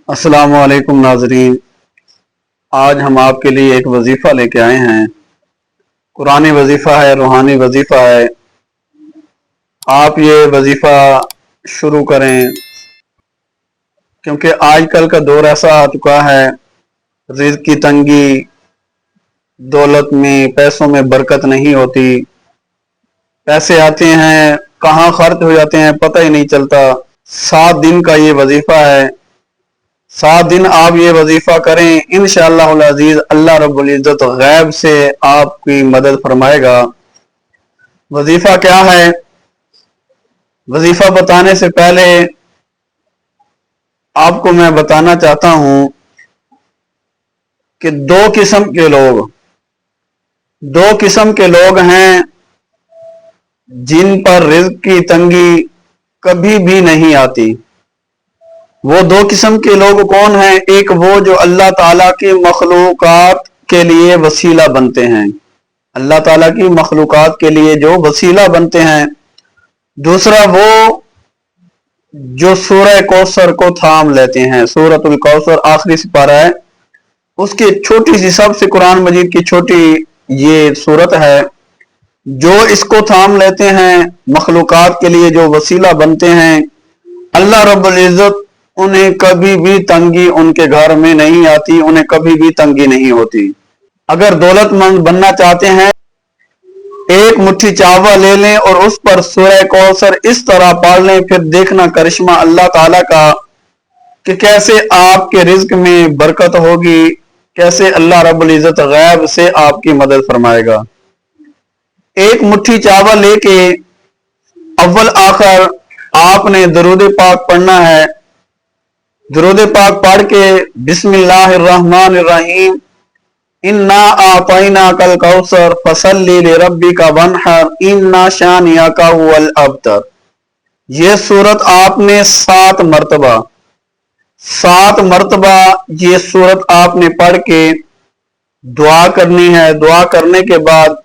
अस्सलाम वालेकुम नाजरीन। आज हम आपके लिए एक वजीफ़ा लेके आए हैं। कुरानी वजीफ़ा है, रूहानी वजीफ़ा है। आप ये वजीफ़ा शुरू करें, क्योंकि आजकल का दौर ऐसा आ चुका है, रिज़्क़ की तंगी, दौलत में, पैसों में बरकत नहीं होती। पैसे आते हैं, कहाँ खर्च हो जाते हैं पता ही नहीं चलता। 7 दिन का ये वजीफ़ा है। 7 दिन आप ये वजीफा करें, इंशाअल्लाहुल अजीज अल्लाह रब्बुल इज्जत गैब से आपकी मदद फरमाएगा। वजीफा क्या है? वजीफा बताने से पहले आपको मैं बताना चाहता हूं कि दो किस्म के लोग हैं जिन पर रिज़्क़ की तंगी कभी भी नहीं आती। वो दो किस्म के लोग कौन हैं? एक वो जो अल्लाह ताला की मखलूकात के लिए वसीला बनते हैं, अल्लाह ताला की मखलूकात के लिए जो वसीला बनते हैं। दूसरा वो जो सूरह कौसर को थाम लेते हैं। सूरतुल कौसर आखिरी सिपारा है, उसकी छोटी सी, सबसे कुरान मजीद की छोटी ये सूरत है। जो इसको थाम लेते हैं, मखलूकात के लिए जो वसीला बनते हैं, अल्लाह रब्बुल इज्जत उन्हें कभी भी तंगी उनके घर में नहीं आती, उन्हें कभी भी तंगी नहीं होती। अगर दौलतमंद बनना चाहते हैं, एक मुट्ठी चावल ले लें और उस पर सूरह कौसर इस तरह पढ़ लें, फिर देखना करिश्मा अल्लाह ताला का कि कैसे आपके रिज्क में बरकत होगी, कैसे अल्लाह रब्बुल इज्जत गैब से आपकी मदद फरमाएगा। एक मुट्ठी चावल लेके अव्वल आखिर आपने दरूद पाक पढ़ना है। दरूद पाक पढ़ के बिस्मिल्लाहिर्रहमानिर्रहीम इन्ना आतैना कल कौसर फसल्ली लिरब्बिका वन्हर इन्ना शानियाका हुवल अबतर। ये सूरत आपने 7 मरतबा ये सूरत आपने पढ़ के दुआ करनी है। दुआ करने के बाद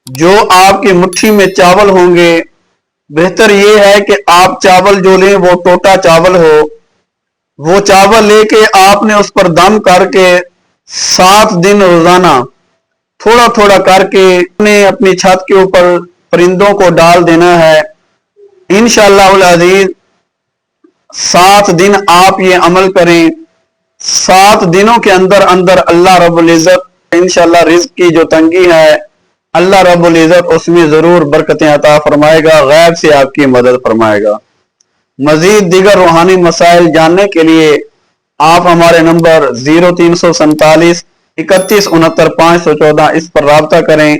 जो आपकी मुट्ठी में चावल होंगे, बेहतर ये है कि आप चावल जो लें वो टोटा चावल हो। वो चावल लेके आपने उस पर दम करके 7 दिन रोजाना थोड़ा थोड़ा करके अपनी छत के ऊपर परिंदों को डाल देना है। इंशाअल्लाहुल अजीज 7 दिन आप ये अमल करें। 7 दिनों के अंदर अंदर अल्लाह रब्बुल इज्जत इंशाअल्लाह रिज़्क़ की जो तंगी है, अल्लाह रब्बुल इज्जत उसमें जरूर बरकतें अता फरमाएगा, गैब से आपकी मदद फरमाएगा। मजीद दीगर रूहानी मसाइल जानने के लिए आप हमारे नंबर 0347 31 69 514 इस पर राब्ता करें।